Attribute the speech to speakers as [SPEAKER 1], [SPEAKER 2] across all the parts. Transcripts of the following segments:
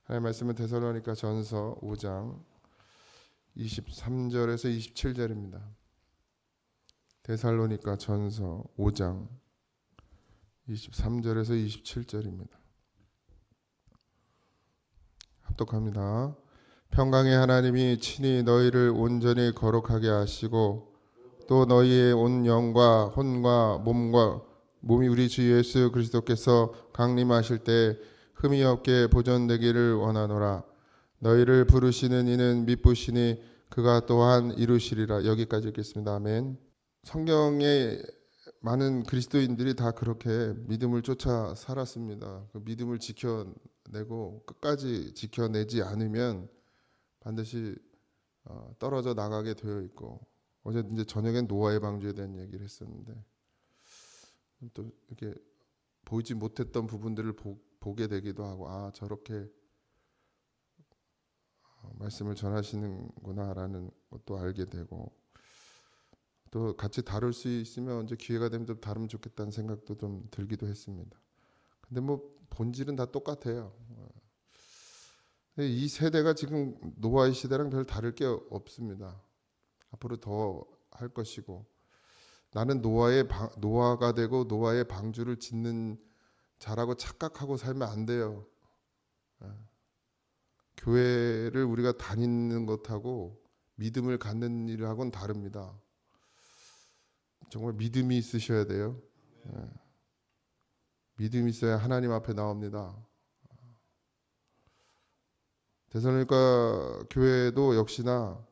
[SPEAKER 1] 하나님의 말씀은 데살로니가 전서 5장 23절에서 27절입니다. 데살로니가 전서 5장 23절에서 27절입니다. 합독합니다. 평강의 하나님이 친히 너희를 온전히 거룩하게 하시고 또 너희의 온 영과 혼과 몸이 우리 주 예수 그리스도께서 강림하실 때 흠이 없게 보존되기를 원하노라. 너희를 부르시는 이는 미쁘시니 그가 또한 이루시리라. 여기까지 읽겠습니다. 아멘. 성경에 많은 그리스도인들이 다 그렇게 믿음을 쫓아 살았습니다. 그 믿음을 지켜내고 끝까지 지켜내지 않으면 반드시 떨어져 나가게 되어 있고, 어제 이제 저녁엔 노아의 방주에 대한 얘기를 했었는데 또 이렇게 보이지 못했던 부분들을 보게 되기도 하고, 아, 저렇게 말씀을 전하시는구나라는 것도 알게 되고, 또 같이 다룰 수 있으면 언제 기회가 되면 좀 다루면 좋겠다는 생각도 좀 들기도 했습니다. 근데 뭐 본질은 다 똑같아요. 이 세대가 지금 노아의 시대랑 별 다를 게 없습니다. 앞으로 더 할 것이고, 나는 노아가 되고 노아의 방주를 짓는 자라고 착각하고 살면 안 돼요. 교회를 우리가 다니는 것하고 믿음을 갖는 일하고는 다릅니다. 정말 믿음이 있으셔야 돼요. 믿음이 있어야 하나님 앞에 나옵니다. 데살로니가 교회도 역시나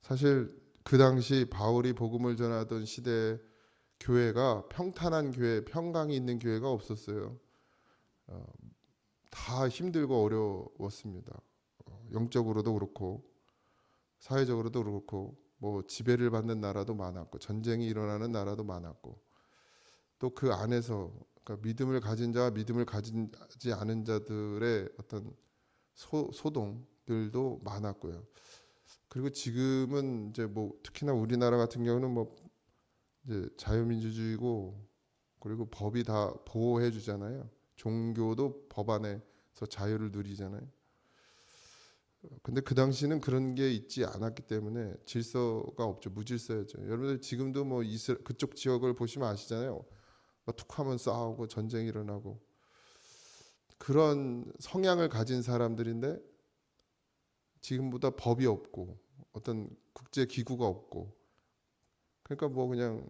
[SPEAKER 1] 사실 그 당시 바울이 복음을 전하던 시대 교회가 평탄한 교회, 평강이 있는 교회가 없었어요. 다 힘들고 어려웠습니다. 영적으로도 그렇고 사회적으로도 그렇고, 뭐 지배를 받는 나라도 많았고 전쟁이 일어나는 나라도 많았고, 또 그 안에서 그러니까 믿음을 가진 자와 믿음을 가지지 않은 자들의 어떤 소동들도 많았고요. 그리고 지금은 이제 뭐 특히나 우리나라 같은 경우는 뭐 이제 자유민주주의고, 그리고 법이 다 보호해 주잖아요. 종교도 법 안에서 자유를 누리잖아요. 근데 그 당시는 그런 게 있지 않았기 때문에 질서가 없죠. 무질서였죠. 여러분들 지금도 뭐 그쪽 지역을 보시면 아시잖아요. 툭하면 싸우고 전쟁이 일어나고, 그런 성향을 가진 사람들인데 지금보다 법이 없고 어떤 국제 기구가 없고, 그러니까 뭐 그냥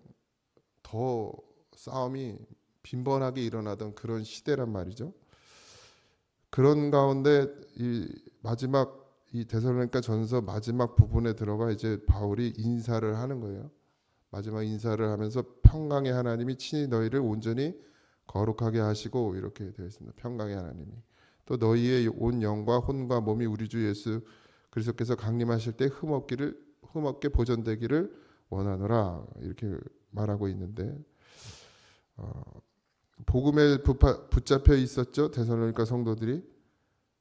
[SPEAKER 1] 더 싸움이 빈번하게 일어나던 그런 시대란 말이죠. 그런 가운데 이 데살로니가 전서 마지막 부분에 들어가 이제 바울이 인사를 하는 거예요. 마지막 인사를 하면서 평강의 하나님이 친히 너희를 온전히 거룩하게 하시고, 이렇게 되어 있습니다. 평강의 하나님이 또 너희의 온 영과 혼과 몸이 우리 주 예수 그리스도께서 강림하실 때 흠없게 보존되기를 원하노라, 이렇게 말하고 있는데, 복음에 붙잡혀 있었죠, 데살로니가 성도들이.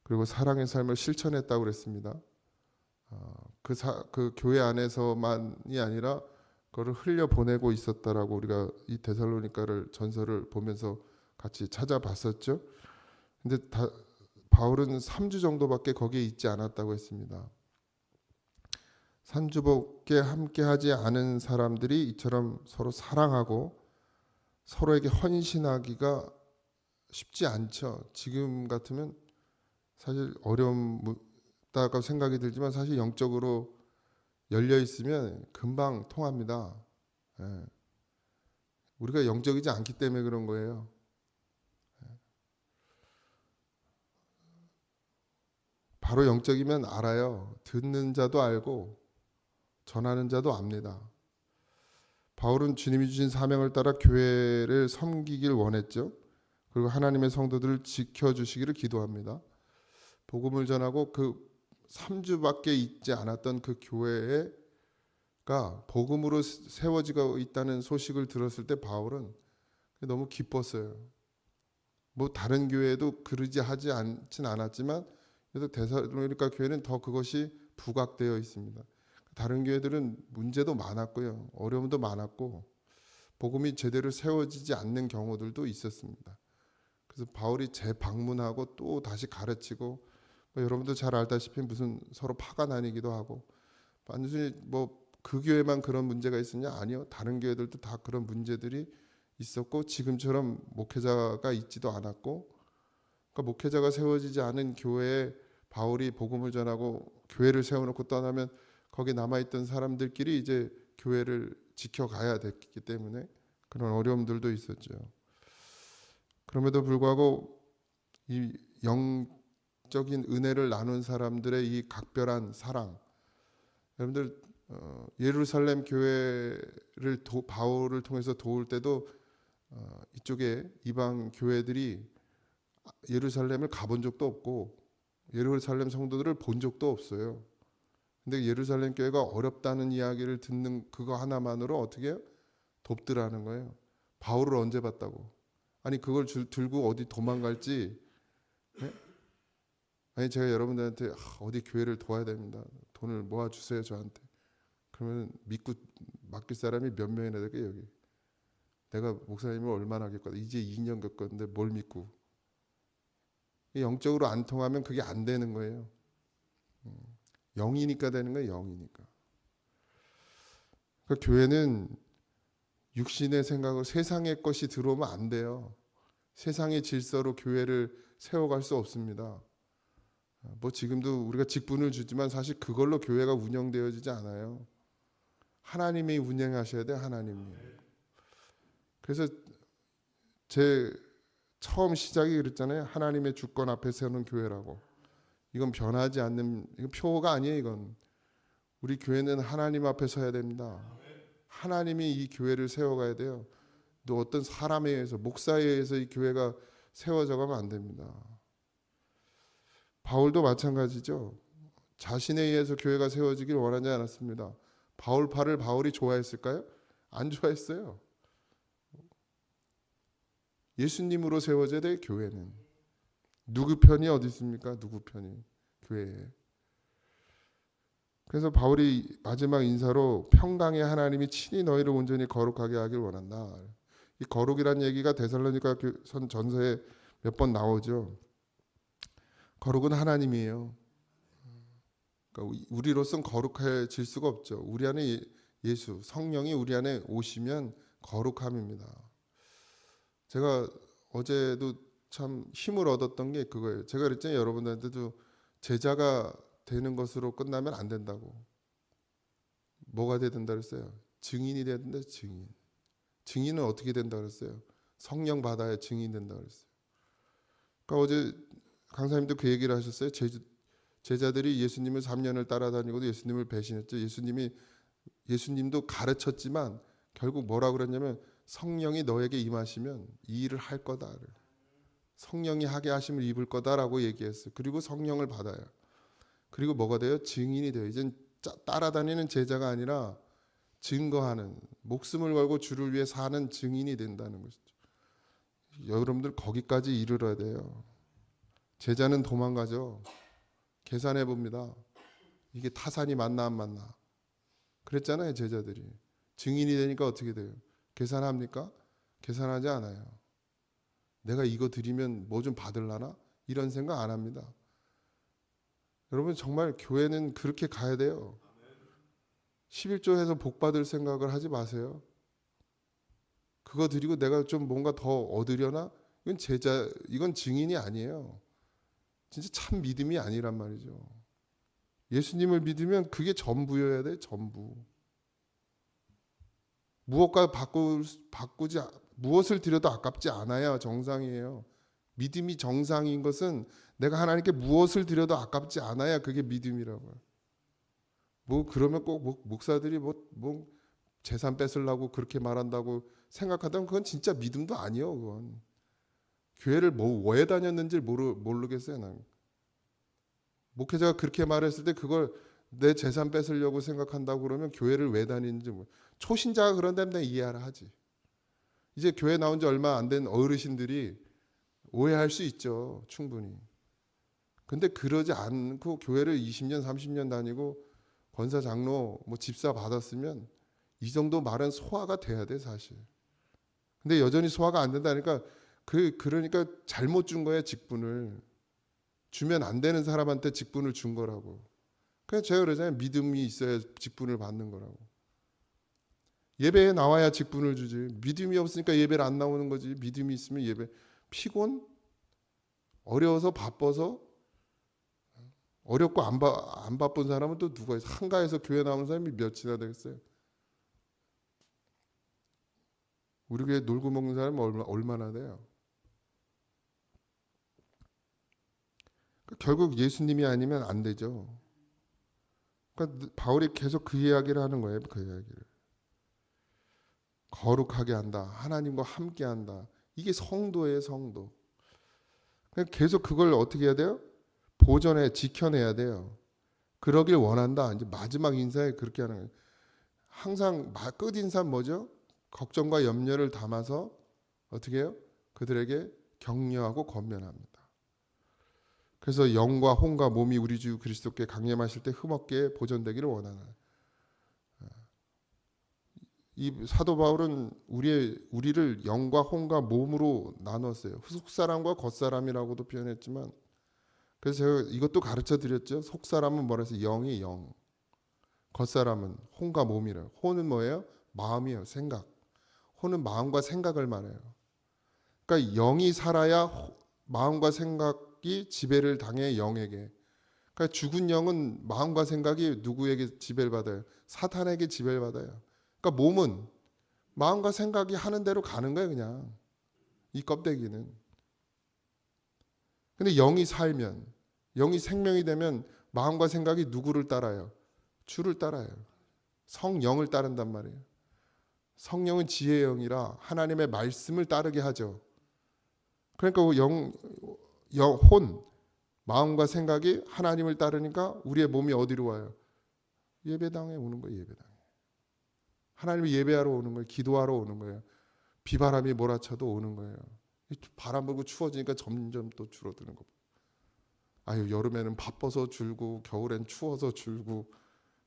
[SPEAKER 1] 그리고 사랑의 삶을 실천했다고 그랬습니다. 그 교회 안에서만이 아니라 그거를 흘려 보내고 있었다라고 우리가 이 데살로니가를 전서를 보면서 같이 찾아봤었죠. 근데 바울은 3주 정도밖에 거기에 있지 않았다고 했습니다. 3주밖에 함께하지 않은 사람들이 이처럼 서로 사랑하고 서로에게 헌신하기가 쉽지 않죠. 지금 같으면 사실 어렵다고 생각이 들지만, 사실 영적으로 열려 있으면 금방 통합니다. 예. 우리가 영적이지 않기 때문에 그런 거예요. 바로 영적이면 알아요. 듣는 자도 알고 전하는 자도 압니다. 바울은 주님이 주신 사명을 따라 교회를 섬기길 원했죠. 그리고 하나님의 성도들을 지켜주시기를 기도합니다. 복음을 전하고 그 3주밖에 있지 않았던 그 교회가 복음으로 세워지고 있다는 소식을 들었을 때 바울은 너무 기뻤어요. 뭐 다른 교회도 그러지 하지 않진 않았지만, 그래서 데살로니가 교회는 더 그것이 부각되어 있습니다. 다른 교회들은 문제도 많았고요, 어려움도 많았고, 복음이 제대로 세워지지 않는 경우들도 있었습니다. 그래서 바울이 재방문하고 또 다시 가르치고 여러분도 잘 알다시피 무슨 서로 파가 나뉘기도 하고, 단순히 뭐 그 교회만 그런 문제가 있었냐? 아니요. 다른 교회들도 다 그런 문제들이 있었고, 지금처럼 목회자가 있지도 않았고, 그러니까 목회자가 세워지지 않은 교회에 바울이 복음을 전하고 교회를 세워놓고 떠나면 거기 남아있던 사람들끼리 이제 교회를 지켜가야 됐기 때문에 그런 어려움들도 있었죠. 그럼에도 불구하고 이 영적인 은혜를 나눈 사람들의 이 각별한 사랑, 여러분들 예루살렘 교회를 바울을 통해서 도울 때도 이쪽에 이방 교회들이 예루살렘을 가본 적도 없고 예루살렘 성도들을 본 적도 없어요. 근데 예루살렘 교회가 어렵다는 이야기를 듣는 그거 하나만으로 어떻게 해요? 돕더라는 거예요. 바울을 언제 봤다고? 아니 그걸 들고 어디 도망갈지. 네? 아니 제가 여러분들한테 어디 교회를 도와야 됩니다. 돈을 모아주세요 저한테. 그러면 믿고 맡길 사람이 몇 명이나 될까요 여기? 내가 목사님을 얼마나 하겠거든. 이제 2년 겪었는데 뭘 믿고. 영적으로 안 통하면 그게 안 되는 거예요. 영이니까 되는 거예요. 영이니까. 그러니까 교회는 육신의 생각을 세상의 것이 들어오면 안 돼요. 세상의 질서로 교회를 세워갈 수 없습니다. 뭐 지금도 우리가 직분을 주지만 사실 그걸로 교회가 운영되어지지 않아요. 하나님이 운영하셔야 돼요. 하나님이. 그래서 제 처음 시작이 그랬잖아요. 하나님의 주권 앞에 세우는 교회라고. 이건 변하지 않는, 이건 표가 아니에요. 이건 우리 교회는 하나님 앞에 서야 됩니다. 하나님이 이 교회를 세워가야 돼요. 또 어떤 사람에 의해서, 목사에 의해서 이 교회가 세워져 가면 안 됩니다. 바울도 마찬가지죠. 자신에 의해서 교회가 세워지길 원하지 않았습니다. 바울파를 바울이 좋아했을까요? 안 좋아했어요. 예수님으로 세워져야 돼. 교회는 누구 편이 어디 있습니까? 누구 편이 교회에. 그래서 바울이 마지막 인사로 평강의 하나님이 친히 너희를 온전히 거룩하게 하길 원한다. 이 거룩이란 얘기가 데살로니가 전서에 몇 번 나오죠. 거룩은 하나님이에요. 그러니까 우리로서는 거룩해질 수가 없죠. 우리 안에 예수 성령이 우리 안에 오시면 거룩함입니다. 제가 어제도 참 힘을 얻었던 게 그거예요. 제가 그랬잖아요. 여러분들한테도 제자가 되는 것으로 끝나면 안 된다고. 뭐가 돼야 된다 그랬어요? 증인이 돼야 된다. 증인. 증인은 어떻게 된다 그랬어요? 성령 받아야 증인 된다 그랬어요. 그러니까 어제 강사님도 그 얘기를 하셨어요. 제자들이 예수님을 3년을 따라다니고도 예수님을 배신했죠. 예수님도 가르쳤지만 결국 뭐라고 그랬냐면 성령이 너에게 임하시면 이 일을 할 거다. 성령이 하게 하심을 입을 거다라고 얘기했어요. 그리고 성령을 받아요. 그리고 뭐가 돼요? 증인이 돼요. 이젠 따라다니는 제자가 아니라 증거하는, 목숨을 걸고 주를 위해 사는 증인이 된다는 것이죠. 여러분들 거기까지 이르러야 돼요. 제자는 도망가죠. 계산해 봅니다. 이게 타산이 맞나 안 맞나. 그랬잖아요. 제자들이. 증인이 되니까 어떻게 돼요? 계산합니까? 계산하지 않아요. 내가 이거 드리면 뭐 좀 받을라나? 이런 생각 안 합니다. 여러분 정말 교회는 그렇게 가야 돼요. 11조 해서 복 받을 생각을 하지 마세요. 그거 드리고 내가 좀 뭔가 더 얻으려나? 이건 증인이 아니에요. 진짜 참 믿음이 아니란 말이죠. 예수님을 믿으면 그게 전부여야 돼. 전부. 무엇을 드려도 아깝지 않아야 정상이에요. 믿음이 정상인 것은 내가 하나님께 무엇을 드려도 아깝지 않아야 그게 믿음이라고요. 뭐 그러면 꼭 목사들이 뭐 재산 뺏으려고 그렇게 말한다고 생각하다면 그건 진짜 믿음도 아니에요. 그건 교회를 왜 다녔는지 모르겠어요. 난 목회자가 그렇게 말했을 때 그걸 내 재산 뺏으려고 생각한다고 그러면 교회를 왜 다니는지 초신자가 그런다면 내가 이해하라 하지. 이제 교회 나온 지 얼마 안 된 어르신들이 오해할 수 있죠. 충분히. 근데 그러지 않고 교회를 20년 30년 다니고 권사 장로 집사 받았으면 이 정도 말은 소화가 돼야 돼 사실. 근데 여전히 소화가 안 된다니까 그러니까 잘못 준 거예요. 직분을. 주면 안 되는 사람한테 직분을 준 거라고. 그래서 제가 그러잖아요. 믿음이 있어야 직분을 받는 거라고. 예배에 나와야 직분을 주지. 믿음이 없으니까 예배를 안 나오는 거지. 믿음이 있으면 예배. 피곤? 어려워서 바빠서? 어렵고 안 바쁜 사람은 또 누가 있어? 한가해서 교회 나오는 사람이 몇이나 되겠어요? 우리 교회 놀고 먹는 사람이 얼마나 돼요? 결국 예수님이 아니면 안 되죠. 그러니까 바울이 계속 그 이야기를 하는 거예요. 그 이야기를. 거룩하게 한다. 하나님과 함께 한다. 이게 성도예요, 성도. 그러니까 계속 그걸 어떻게 해야 돼요? 보존해, 지켜내야 돼요. 그러길 원한다. 이제 마지막 인사에 그렇게 하는 거예요. 항상 끝 인사 뭐죠? 걱정과 염려를 담아서 어떻게 해요? 그들에게 격려하고 권면합니다. 그래서 영과 혼과 몸이 우리 주 그리스도께 강림하실 때 흠없게 보존되기를 원하는. 이 사도 바울은 우리를 영과 혼과 몸으로 나눴어요. 속사람과 겉사람이라고도 표현했지만, 그래서 제가 이것도 가르쳐 드렸죠. 속사람은 뭐라 해서 영이 영, 겉사람은 혼과 몸이래요. 혼은 뭐예요? 마음이에요. 생각. 혼은 마음과 생각을 말해요. 그러니까 영이 살아야 마음과 생각이 지배를 당해 영에게. 그러니까 죽은 영은 마음과 생각이 누구에게 지배를 받아요? 사탄에게 지배를 받아요. 그러니까 몸은 마음과 생각이 하는 대로 가는 거예요, 그냥. 이 껍데기는. 근데 영이 살면, 영이 생명이 되면 마음과 생각이 누구를 따라요? 주를 따라요. 성령을 따른단 말이에요. 성령은 지혜의 영이라 하나님의 말씀을 따르게 하죠. 그러니까 혼, 마음과 생각이 하나님을 따르니까 우리의 몸이 어디로 와요? 예배당에 오는 거예요, 예배당에. 하나님을 예배하러 오는 거예요. 기도하러 오는 거예요. 비바람이 몰아쳐도 오는 거예요. 바람 불고 추워지니까 점점 또 줄어드는 거. 아유, 여름에는 바빠서 줄고 겨울엔 추워서 줄고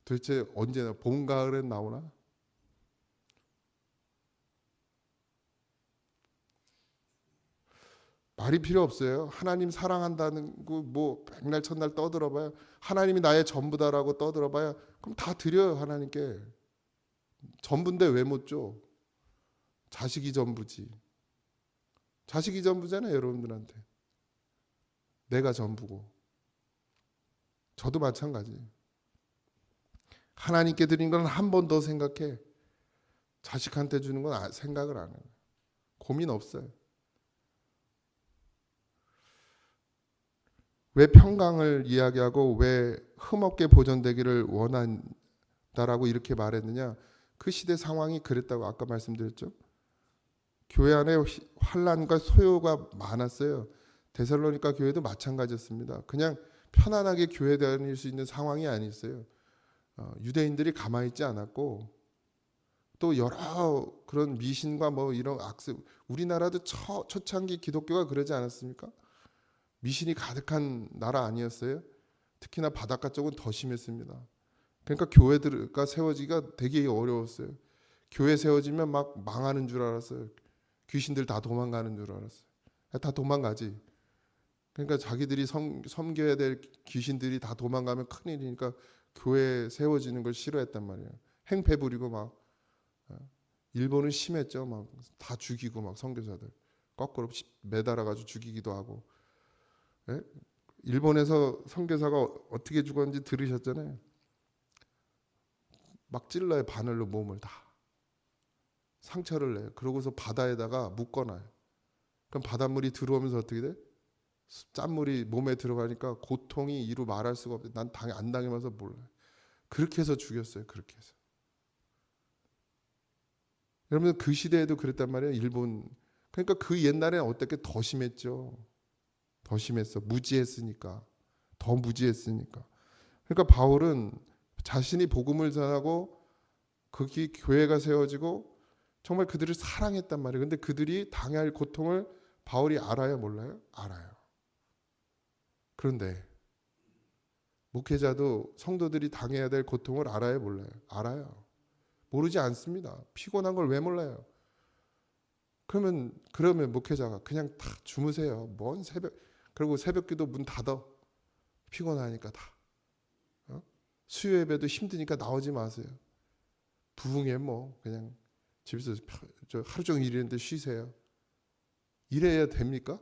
[SPEAKER 1] 도대체 언제나 봄 가을엔 나오나? 말이 필요 없어요. 하나님 사랑한다는 거 뭐 백날 첫날 떠들어봐요. 하나님이 나의 전부다라고 떠들어봐야 그럼 다 드려요 하나님께. 전부인데 왜 못 줘? 자식이 전부지. 자식이 전부잖아요 여러분들한테. 내가 전부고. 저도 마찬가지. 하나님께 드린 건 한 번 더 생각해. 자식한테 주는 건 생각을 안 해요. 고민 없어요. 왜 평강을 이야기하고 왜 흠없게 보존되기를 원한다라고 이렇게 말했느냐? 그 시대 상황이 그랬다고 아까 말씀드렸죠. 교회 안에 환난과 소요가 많았어요. 데살로니가 교회도 마찬가지였습니다. 그냥 편안하게 교회 다닐 수 있는 상황이 아니었어요. 유대인들이 가만히 있지 않았고 또 여러 그런 미신과 뭐 이런 악습, 우리나라도 초창기 기독교가 그러지 않았습니까? 미신이 가득한 나라 아니었어요? 특히나 바닷가 쪽은 더 심했습니다. 그러니까 교회가 세워지기가 되게 어려웠어요. 교회 세워지면 막 망하는 줄 알았어요. 귀신들 다 도망가는 줄 알았어요. 다 도망가지. 그러니까 자기들이 섬겨야 될 귀신들이 다 도망가면 큰일이니까 교회 세워지는 걸 싫어했단 말이에요. 행패 부리고 막. 일본은 심했죠. 막 다 죽이고 막 선교사들 거꾸로 매달아가지고 죽이기도 하고. 예? 일본에서 선교사가 어떻게 죽었는지 들으셨잖아요. 막 찔러요. 바늘로 몸을 다. 상처를 내요. 그러고서 바다에다가 묶어놔요. 그럼 바닷물이 들어오면서 어떻게 돼? 짠물이 몸에 들어가니까 고통이 이루 말할 수가 없어요. 난 안 당해봐서 몰라요. 그렇게 해서 죽였어요. 그렇게 해서. 여러분 그 시대에도 그랬단 말이에요. 일본. 그러니까 그 옛날에는 어떻게 더 심했죠. 더 심했어. 무지했으니까. 더 무지했으니까. 그러니까 바울은 자신이 복음을 전하고 거기 교회가 세워지고 정말 그들을 사랑했단 말이에요. 근데 그들이 당할 고통을 바울이 알아요? 몰라요? 알아요. 그런데 목회자도 성도들이 당해야 될 고통을 알아요? 몰라요? 알아요. 모르지 않습니다. 피곤한 걸 왜 몰라요? 그러면 목회자가 그냥 다 주무세요. 뭔 새벽, 그리고 새벽기도 문 닫아. 피곤하니까 다. 수요 예배도 힘드니까 나오지 마세요. 부흥회 뭐 그냥 집에서 하루 종일 일했는데 쉬세요. 이래야 됩니까?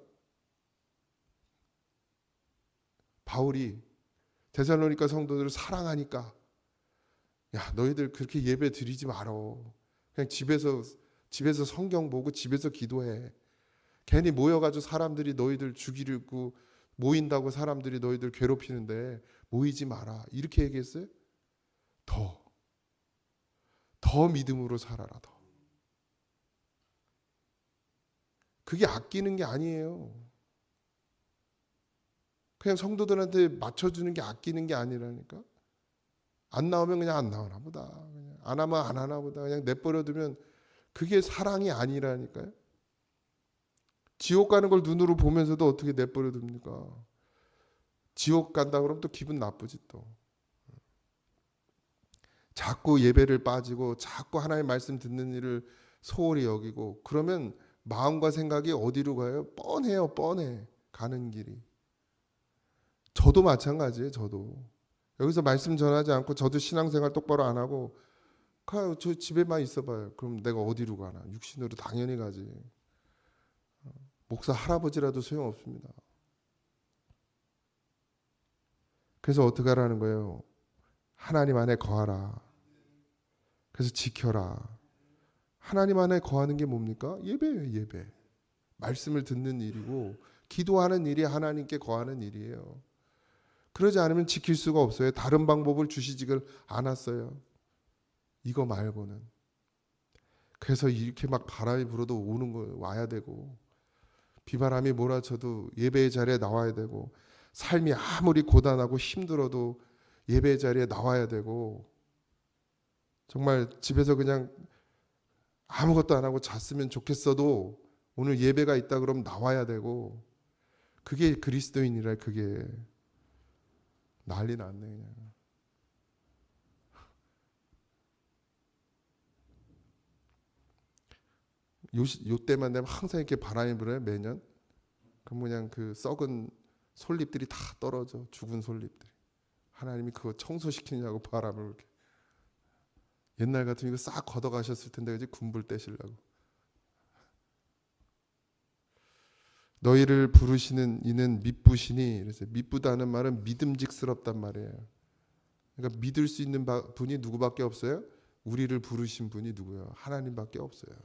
[SPEAKER 1] 바울이 데살로니가 성도들을 사랑하니까 야 너희들 그렇게 예배 드리지 말어. 그냥 집에서 성경 보고 집에서 기도해. 괜히 모여가지고 사람들이 너희들 죽이려고 모인다고 사람들이 너희들 괴롭히는데 모이지 마라. 이렇게 얘기했어요. 더 믿음으로 살아라. 더. 그게 아끼는 게 아니에요. 그냥 성도들한테 맞춰주는 게 아끼는 게 아니라니까. 안 나오면 그냥 안 나오나 보다. 그냥 안 하면 안 하나 보다. 그냥 내버려두면 그게 사랑이 아니라니까요. 지옥 가는 걸 눈으로 보면서도 어떻게 내버려둡니까? 지옥 간다 그러면 또 기분 나쁘지 또. 자꾸 예배를 빠지고 자꾸 하나님의 말씀 듣는 일을 소홀히 여기고 그러면 마음과 생각이 어디로 가요? 뻔해요. 뻔해. 가는 길이. 저도 마찬가지예요. 저도. 여기서 말씀 전하지 않고 저도 신앙생활 똑바로 안 하고 가요. 저 집에만 있어봐요. 그럼 내가 어디로 가나? 육신으로 당연히 가지. 목사 할아버지라도 소용없습니다. 그래서 어떻게 하라는 거예요? 하나님 안에 거하라. 그래서 지켜라. 하나님 안에 거하는 게 뭡니까? 예배예요. 예배. 말씀을 듣는 일이고 기도하는 일이 하나님께 거하는 일이에요. 그러지 않으면 지킬 수가 없어요. 다른 방법을 주시지를 않았어요. 이거 말고는. 그래서 이렇게 막 바람이 불어도 오는 거 와야 되고 비바람이 몰아쳐도 예배의 자리에 나와야 되고 삶이 아무리 고단하고 힘들어도 예배의 자리에 나와야 되고 정말 집에서 그냥 아무것도 안 하고 잤으면 좋겠어도 오늘 예배가 있다 그러면 나와야 되고 그게 그리스도인이라. 그게 난리 났네 그냥. 요 때만 되면 항상 이렇게 바람이 불어요. 매년. 그럼 그냥 그 썩은 솔잎들이 다 떨어져. 죽은 솔잎들이. 하나님이 그거 청소시키냐고 바람을 이렇게. 옛날 같으면 이거 싹 걷어가셨을 텐데 그지? 군불 떼시려고. 너희를 부르시는 이는 미쁘시니. 그래서 미쁘다는 말은 믿음직스럽단 말이에요. 그러니까 믿을 수 있는 분이 누구밖에 없어요? 우리를 부르신 분이 누구예요? 하나님밖에 없어요.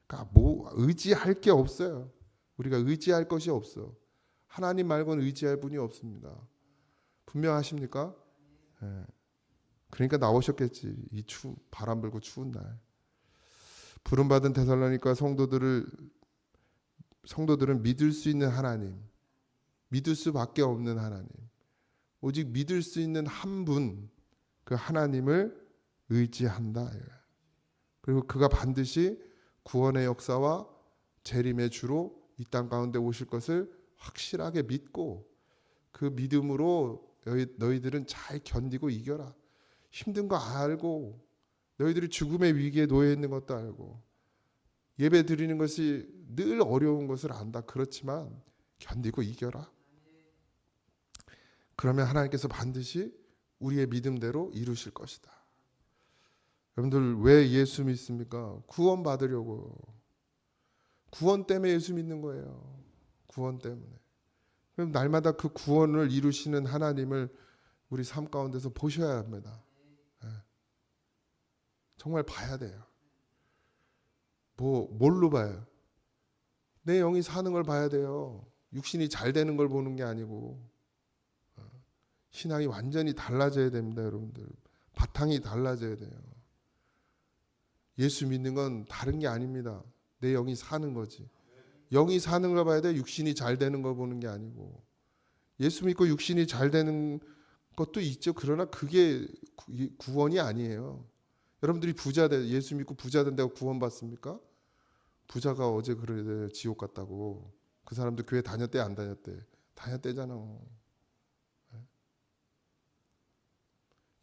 [SPEAKER 1] 그러니까 뭐 의지할 게 없어요. 우리가 의지할 것이 없어. 하나님 말고는 의지할 분이 없습니다. 분명하십니까? 네. 그러니까 나오셨겠지. 이 바람 불고 추운 날. 부름받은 데살로니가 성도들은 믿을 수 있는 하나님, 믿을 수밖에 없는 하나님, 오직 믿을 수 있는 한 분, 그 하나님을 의지한다. 그리고 그가 반드시 구원의 역사와 재림의 주로 이 땅 가운데 오실 것을 확실하게 믿고 그 믿음으로 너희들은 잘 견디고 이겨라. 힘든 거 알고 너희들이 죽음의 위기에 놓여 있는 것도 알고 예배 드리는 것이 늘 어려운 것을 안다. 그렇지만 견디고 이겨라. 그러면 하나님께서 반드시 우리의 믿음대로 이루실 것이다. 여러분들 왜 예수 믿습니까? 구원 받으려고. 구원 때문에 예수 믿는 거예요. 구원 때문에. 그럼 날마다 그 구원을 이루시는 하나님을 우리 삶 가운데서 보셔야 합니다. 정말 봐야 돼요. 뭘로 봐요? 내 영이 사는 걸 봐야 돼요. 육신이 잘 되는 걸 보는 게 아니고. 신앙이 완전히 달라져야 됩니다, 여러분들. 바탕이 달라져야 돼요. 예수 믿는 건 다른 게 아닙니다. 내 영이 사는 거지. 영이 사는 걸 봐야 돼. 육신이 잘 되는 걸 보는 게 아니고. 예수 믿고 육신이 잘 되는 것도 있죠. 그러나 그게 구원이 아니에요. 여러분들이 예수 믿고 부자 된다고 구원 받습니까? 부자가 어제 그래 지옥 갔다고. 그 사람도 교회 다녔대 안 다녔대? 다녔대잖아.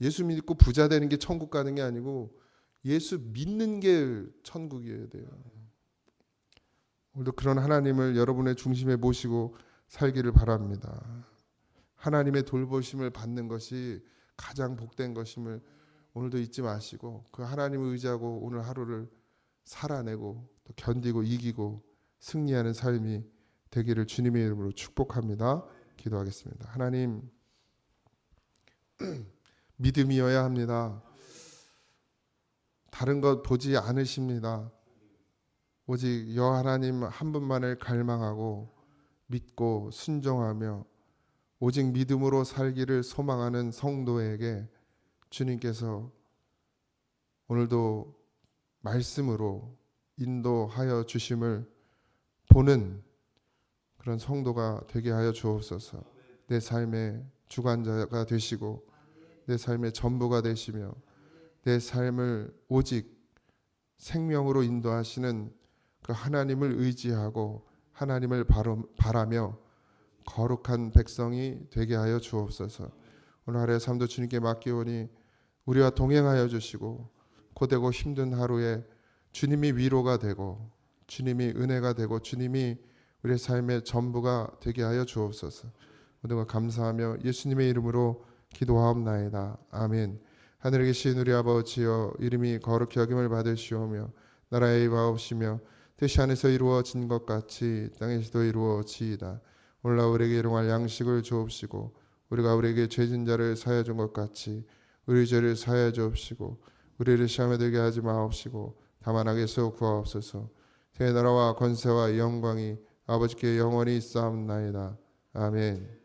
[SPEAKER 1] 예수 믿고 부자 되는 게 천국 가는 게 아니고 예수 믿는 게 천국이어야 돼요. 오늘도 그런 하나님을 여러분의 중심에 모시고 살기를 바랍니다. 하나님의 돌보심을 받는 것이 가장 복된 것임을 오늘도 잊지 마시고 그 하나님을 의지하고 오늘 하루를 살아내고 또 견디고 이기고 승리하는 삶이 되기를 주님의 이름으로 축복합니다. 기도하겠습니다. 하나님, 믿음이어야 합니다. 다른 것 보지 않으십니다. 오직 여 하나님 한 분만을 갈망하고 믿고 순종하며 오직 믿음으로 살기를 소망하는 성도에게 주님께서 오늘도 말씀으로 인도하여 주심을 보는 그런 성도가 되게 하여 주옵소서. 내 삶의 주관자가 되시고 내 삶의 전부가 되시며 내 삶을 오직 생명으로 인도하시는 그 하나님을 의지하고 하나님을 바라며 거룩한 백성이 되게 하여 주옵소서. 오늘 하루의 삶도 주님께 맡기오니 우리와 동행하여 주시고 고되고 힘든 하루에 주님이 위로가 되고 주님이 은혜가 되고 주님이 우리의 삶의 전부가 되게 하여 주옵소서. 모든 것 감사하며 예수님의 이름으로 기도하옵나이다. 아멘. 하늘에 계신 우리 아버지여, 이름이 거룩히 여김을 받으시오며 나라의 임하옵시며 뜻이 하늘에서 이루어진 것 같이 땅에서도 이루어지이다. 오늘 우리에게 일용할 양식을 주옵시고 우리가 우리에게 죄진 자를 사하여 준 것 같이 우리 죄를 사하여 주옵시고 우리를 시험에 들게 하지 마옵시고 다만 악에서 구하옵소서. 새 나라와 권세와 영광이 아버지께 영원히 있사옵나이다. 아멘.